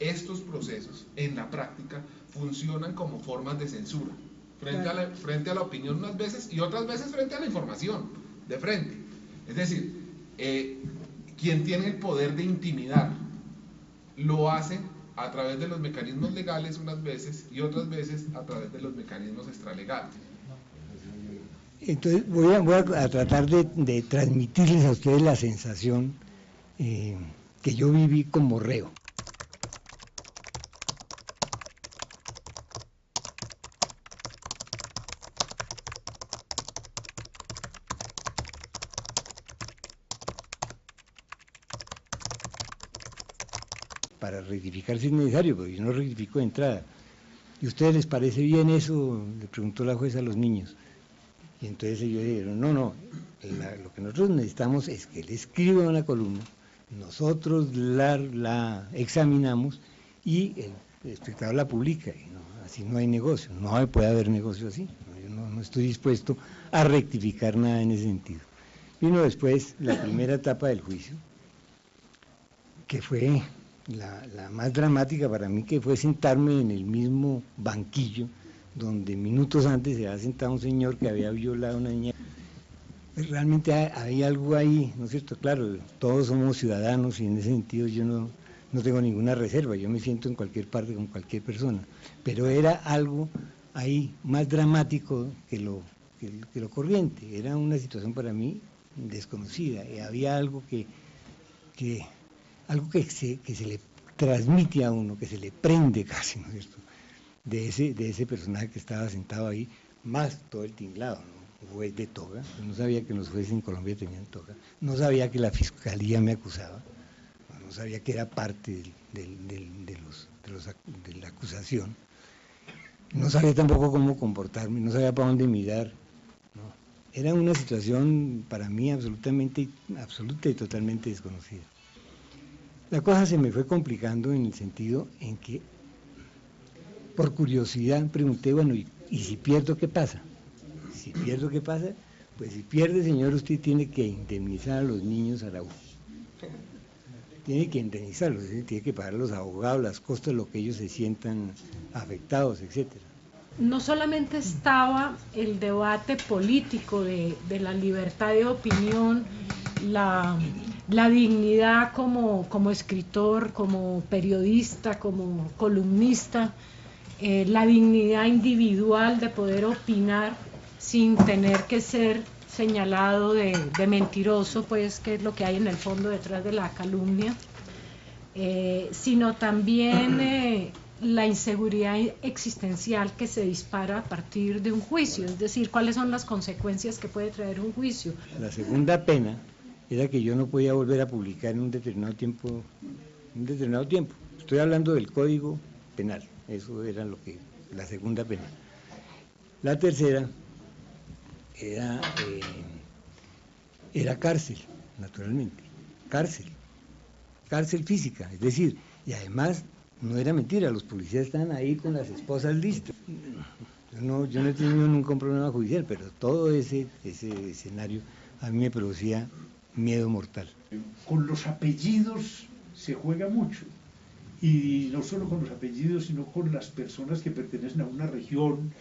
estos procesos en la práctica funcionan como formas de censura frente a la opinión unas veces y otras veces frente a la información de frente. Es decir, quien tiene el poder de intimidar lo hace a través de los mecanismos legales unas veces y otras veces a través de los mecanismos extralegales. Entonces voy a tratar de transmitirles a ustedes la sensación que yo viví como reo. Para rectificar si es necesario, porque yo no rectifico de entrada. ¿Y a ustedes les parece bien eso?, le preguntó la jueza a los niños. Y entonces ellos dijeron, no, lo que nosotros necesitamos es que él escriba una columna, nosotros la examinamos y el espectador la publica. Y no, así no hay negocio, no puede haber negocio así. Yo no estoy dispuesto a rectificar nada en ese sentido. Vino después la primera etapa del juicio, que fue la más dramática para mí, que fue sentarme en el mismo banquillo donde minutos antes se había sentado un señor que había violado a una niña. Realmente hay algo ahí, ¿no es cierto? Claro, todos somos ciudadanos y en ese sentido yo no tengo ninguna reserva, yo me siento en cualquier parte con cualquier persona, pero era algo ahí más dramático que lo corriente, era una situación para mí desconocida, y había algo que se le transmite a uno, que se le prende casi, ¿no es cierto?, de ese personaje que estaba sentado ahí, más todo el tinglado, ¿no? Juez de toga, yo no sabía que los jueces en Colombia tenían toga, no sabía que la fiscalía me acusaba, no sabía que era parte de la acusación, no sabía tampoco cómo comportarme, no sabía para dónde mirar, ¿no? Era una situación para mí absoluta y totalmente desconocida. La cosa se me fue complicando en el sentido en que, por curiosidad, pregunté, bueno, ¿y si pierdo qué pasa? Si pierdo qué pasa, pues si pierde, señor, usted tiene que indemnizar a los niños Araújo. Tiene que indemnizarlos, tiene que pagar a los abogados, las costas, lo que ellos se sientan afectados, etcétera. No solamente estaba el debate político de la libertad de opinión, la dignidad como escritor, como periodista, como columnista, la dignidad individual de poder opinar sin tener que ser señalado de mentiroso, pues, que es lo que hay en el fondo detrás de la calumnia, sino también la inseguridad existencial que se dispara a partir de un juicio, es decir, cuáles son las consecuencias que puede traer un juicio. La segunda pena era que yo no podía volver a publicar en un determinado tiempo. Estoy hablando del Código Penal, eso era la segunda pena. La tercera era cárcel, naturalmente, cárcel física, es decir, y además no era mentira, los policías estaban ahí con las esposas listas. Yo no he tenido nunca un problema judicial, pero todo ese escenario a mí me producía miedo mortal. Con los apellidos se juega mucho, y no solo con los apellidos, sino con las personas que pertenecen a una región,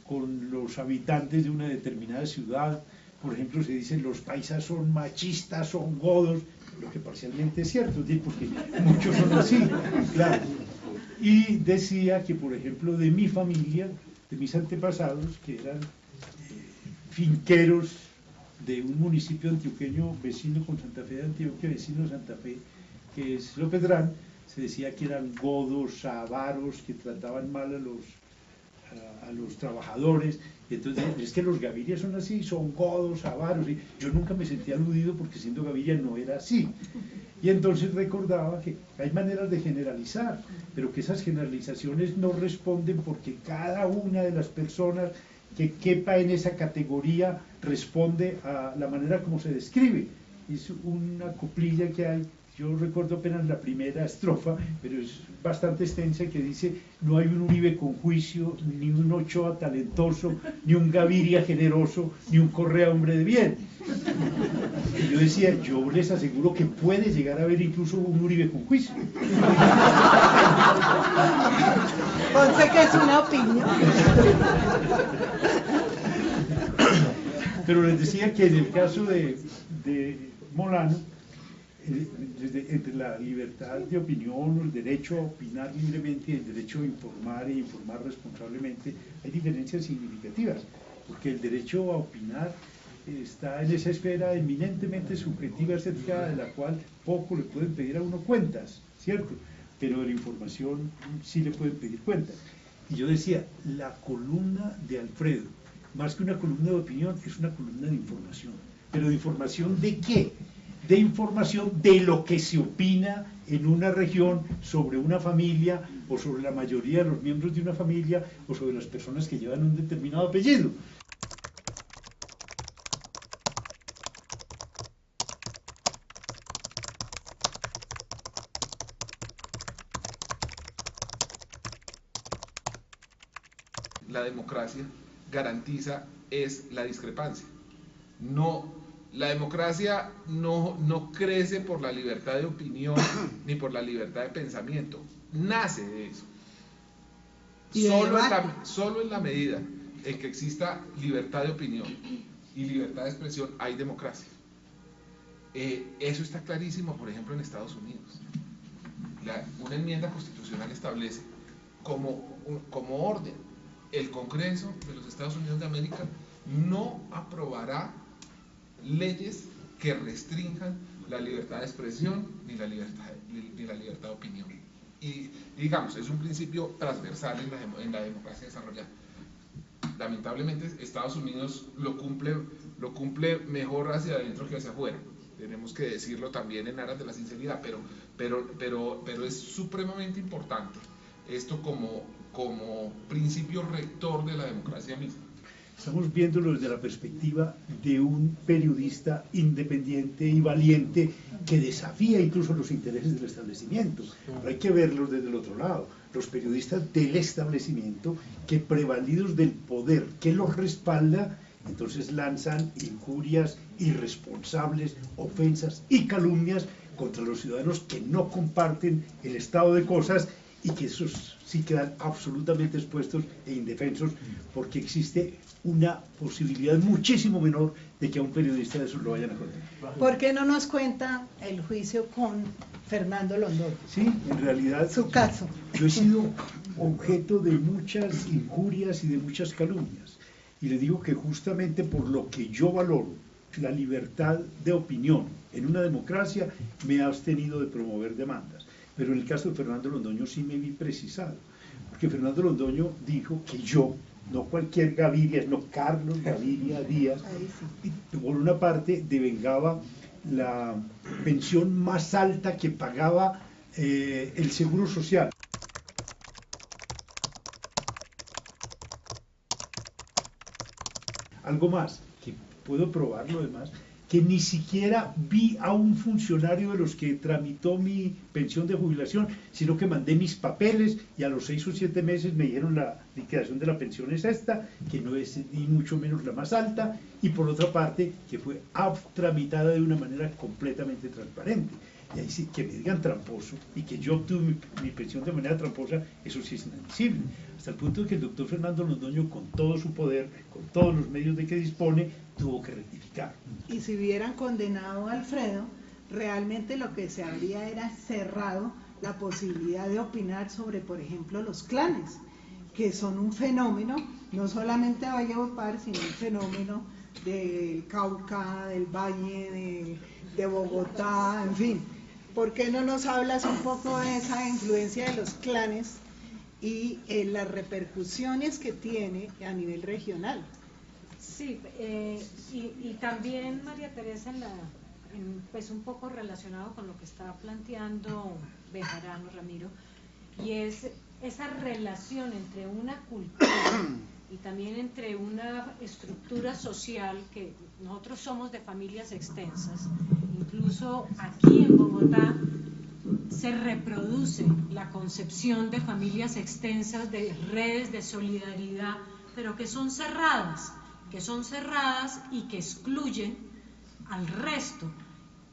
con los habitantes de una determinada ciudad. Por ejemplo, se dicen los paisas son machistas, son godos, lo que parcialmente es cierto, porque muchos son así, claro. Y decía que, por ejemplo, de mi familia, de mis antepasados, que eran finqueros de un municipio antioqueño vecino con Santa Fe de Antioquia, vecino de Santa Fe, que es Lopedrán, se decía que eran godos, avaros, que trataban mal a los trabajadores. Y entonces, es que los Gaviria son así, son godos, avaros, y yo nunca me sentí aludido porque siendo Gaviria no era así. Y entonces recordaba que hay maneras de generalizar, pero que esas generalizaciones no responden porque cada una de las personas que quepa en esa categoría responde a la manera como se describe. Es una cuplilla que hay, yo recuerdo apenas la primera estrofa, pero es bastante extensa, que dice: no hay un Uribe con juicio, ni un Ochoa talentoso, ni un Gaviria generoso, ni un Correa hombre de bien. Y yo decía, yo les aseguro que puede llegar a haber incluso un Uribe con juicio. Ponce que es una opinión. Pero les decía que en el caso de Molano, entre la libertad de opinión, el derecho a opinar libremente y el derecho a informar e informar responsablemente, hay diferencias significativas, porque el derecho a opinar está en esa esfera eminentemente subjetiva acerca de la cual poco le pueden pedir a uno cuentas, ¿cierto? Pero de la información sí le pueden pedir cuentas. Y yo decía, la columna de Alfredo, más que una columna de opinión, es una columna de información. ¿Pero de información de qué? De información de lo que se opina en una región sobre una familia, o sobre la mayoría de los miembros de una familia, o sobre las personas que llevan un determinado apellido. La democracia garantiza es la discrepancia. No, la democracia no crece por la libertad de opinión ni por la libertad de pensamiento, nace de eso. Solo en la medida en que exista libertad de opinión y libertad de expresión hay democracia. Eso está clarísimo, por ejemplo, en Estados Unidos. Una enmienda constitucional establece como orden: el Congreso de los Estados Unidos de América no aprobará leyes que restrinjan la libertad de expresión ni la libertad de opinión. Y digamos, es un principio transversal en la democracia desarrollada. Lamentablemente Estados Unidos lo cumple mejor hacia adentro que hacia afuera. Tenemos que decirlo también en aras de la sinceridad, pero es supremamente importante esto como principio rector de la democracia misma. Estamos viéndolo desde la perspectiva de un periodista independiente y valiente que desafía incluso los intereses del establecimiento. Pero hay que verlos desde el otro lado, los periodistas del establecimiento que, prevalidos del poder que los respalda, entonces lanzan injurias irresponsables, ofensas y calumnias contra los ciudadanos que no comparten el estado de cosas, y que esos sí quedan absolutamente expuestos e indefensos, porque existe una posibilidad muchísimo menor de que a un periodista de esos lo vayan a condenar. ¿Por qué no nos cuenta el juicio con Fernando Londoño? Sí, en realidad Su caso. yo he sido objeto de muchas injurias y de muchas calumnias, y le digo que justamente por lo que yo valoro, la libertad de opinión en una democracia, me he abstenido de promover demandas. Pero en el caso de Fernando Londoño sí me vi precisado, porque Fernando Londoño dijo que yo, no cualquier Gaviria, no Carlos Gaviria Díaz, por una parte devengaba la pensión más alta que pagaba el Seguro Social. Algo más, que puedo probarlo además, que ni siquiera vi a un funcionario de los que tramitó mi pensión de jubilación, sino que mandé mis papeles y a los 6 o 7 meses me dijeron: la liquidación de la pensión es esta, que no es ni mucho menos la más alta, y por otra parte que fue tramitada de una manera completamente transparente. Y ahí sí, que me digan tramposo y que yo obtuve mi pensión de manera tramposa, eso sí es inadmisible. Hasta el punto de que el doctor Fernando Londoño, con todo su poder, con todos los medios de que dispone, tuvo que rectificar. Y si hubieran condenado a Alfredo, realmente lo que se habría era cerrado la posibilidad de opinar sobre, por ejemplo, los clanes, que son un fenómeno, no solamente de Valledupar, sino un fenómeno del Cauca, del Valle, de Bogotá, en fin. ¿Por qué no nos hablas un poco de esa influencia de los clanes y las repercusiones que tiene a nivel regional? Sí, y también, María Teresa, pues un poco relacionado con lo que está planteando Bejarano, Ramiro, y es esa relación entre una cultura y también entre una estructura social, que nosotros somos de familias extensas, incluso incluso aquí en Bogotá se reproduce la concepción de familias extensas, de redes de solidaridad, pero que son cerradas y que excluyen al resto.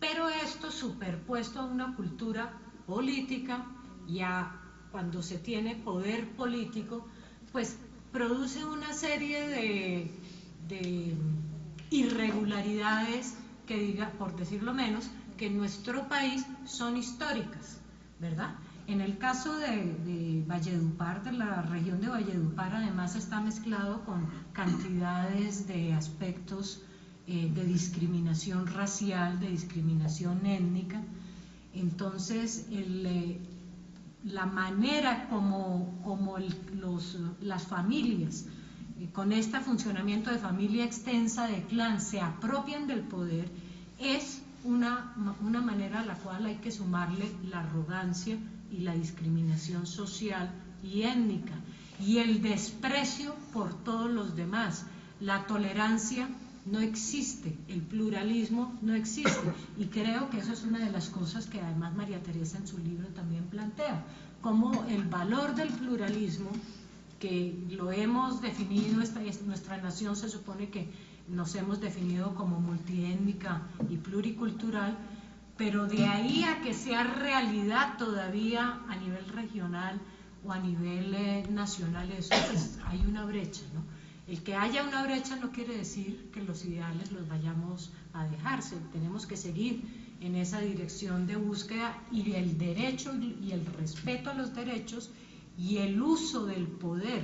Pero esto superpuesto a una cultura política, ya cuando se tiene poder político, pues produce una serie de irregularidades que diga, por decirlo menos, que en nuestro país son históricas, ¿verdad? En el caso de Valledupar, de la región de Valledupar, además está mezclado con cantidades de aspectos de discriminación racial, de discriminación étnica. Entonces, la manera como las familias, con este funcionamiento de familia extensa, de clan, se apropian del poder, es una manera a la cual hay que sumarle la arrogancia y la discriminación social y étnica, y el desprecio por todos los demás. La tolerancia no existe, el pluralismo no existe, y creo que eso es una de las cosas que además María Teresa en su libro también plantea, como el valor del pluralismo, que lo hemos definido, nuestra nación se supone que nos hemos definido como multiétnica y pluricultural, pero de ahí a que sea realidad todavía a nivel regional o a nivel nacional, eso pues, hay una brecha, ¿no? El que haya una brecha no quiere decir que los ideales los vayamos a dejarse, tenemos que seguir en esa dirección de búsqueda, y el derecho y el respeto a los derechos y el uso del poder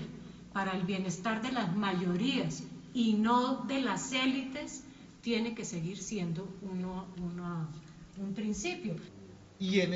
para el bienestar de las mayorías y no de las élites tiene que seguir siendo un principio. Y en